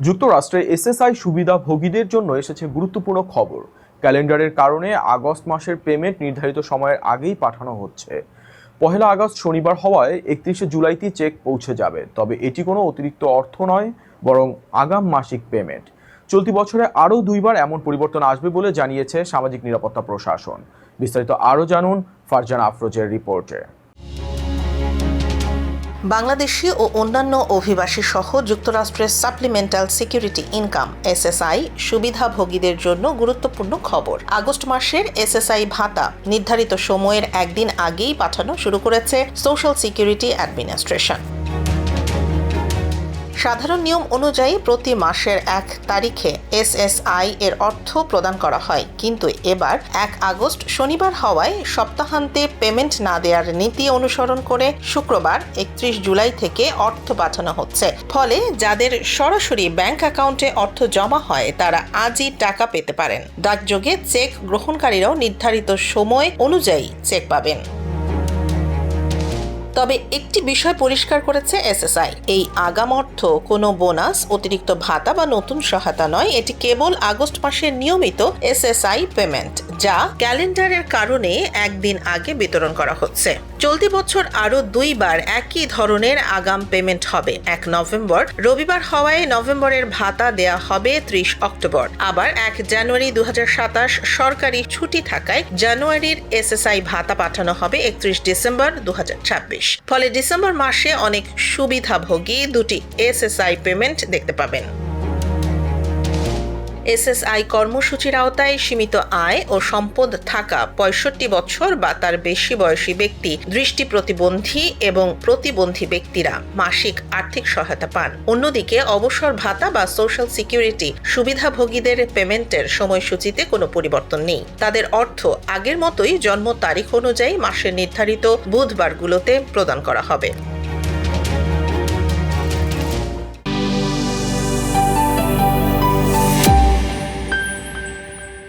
যুক্তরাষ্ট্রে এসএসআই সুবিধাভোগীদের জন্য এসেছে গুরুত্বপূর্ণ খবর। ক্যালেন্ডারের কারণে আগস্ট মাসের পেমেন্ট নির্ধারিত সময়ের আগেই পাঠানো হচ্ছে। 1 আগস্ট শনিবার হওয়ায় 31 জুলাইতে চেক পৌঁছে যাবে। তবে এটি কোনো অতিরিক্ত অর্থ নয়, বরং আগাম মাসিক পেমেন্ট। চলতি বছরে আরও 2 বার এমন পরিবর্তন আসবে বলে জানিয়েছে সামাজিক নিরাপত্তা প্রশাসন। বিস্তারিত আরও জানুন ফারজানা আফরোজের রিপোর্টে। বাংলাদেশি ও অন্যান্য অভিবাসী সহ যুক্তরাষ্ট্রের সাপ্লিমেন্টাল সিকিউরিটি ইনকাম এসএসআই সুবিধাভোগীদের জন্য গুরুত্বপূর্ণ খবর। আগস্ট মাসের এসএসআই ভাতা নির্ধারিত সময়ের একদিন আগেই পাঠানো শুরু করেছে সোশ্যাল সিকিউরিটি অ্যাডমিনিস্ট্রেশন। সাধারণ নিয়ম অনুযায়ী প্রতি মাসের 1 তারিখে এসএসআই এর অর্থ প্রদান করা হয়, কিন্তু এবার 1 আগস্ট শনিবার হওয়ায় সপ্তাহান্তে পেমেন্ট না দেওয়ার নীতি অনুসরণ করে শুক্রবার 31 জুলাই থেকে অর্থ পাঠানো হচ্ছে। ফলে যাদের সরাসরি ব্যাংক অ্যাকাউন্টে অর্থ জমা হয় তারা আজই টাকা পেতে পারেন। ডাকযোগে চেক গ্রহণকারীরাও নির্ধারিত সময় অনুযায়ী চেক পাবেন। তবে একটি বিষয় পরিষ্কার করেছে এসএসআই, এই আগাম অর্থ কোনো বোনাস, অতিরিক্ত ভাতা বা নতুন সহায়তা নয়। এটি কেবল আগস্ট মাসের নিয়মিত এসএসআই পেমেন্ট, যা ক্যালেন্ডারের কারণে একদিন আগে বিতরণ করা হচ্ছে। চলতি বছর আরও 2 বার একই ধরনের আগাম পেমেন্ট হবে। 1 নভেম্বর রবিবার হওয়ায় নভেম্বরের ভাতা দেয়া হবে 30 অক্টোবর। আবার 1 জানুয়ারি 2027 সরকারি ছুটি থাকায় জানুয়ারির এসএসআই ভাতা পাঠানো হবে 31 ডিসেম্বর 2026। ফলে ডিসেম্বর মাসে অনেক সুবিধাভোগী 2টি এসএসআই পেমেন্ট দেখতে পাবেন। এসএসআই কর্মসূচির আওতায় সীমিত আয় ও সম্পদ থাকা 65 বছর বা তার বেশি বয়সী ব্যক্তি, দৃষ্টি প্রতিবন্ধী এবং প্রতিবন্ধী ব্যক্তিরা মাসিক আর্থিক সহায়তা পান। অন্যদিকে অবসর ভাতা বা সোশ্যাল সিকিউরিটি সুবিধাভোগীদের পেমেন্টের সময়সূচিতে কোনো পরিবর্তন নেই। তাদের অর্থ আগের মতোই জন্ম তারিখ অনুযায়ী মাসের নির্ধারিত বুধবারগুলোতে প্রদান করা হবে।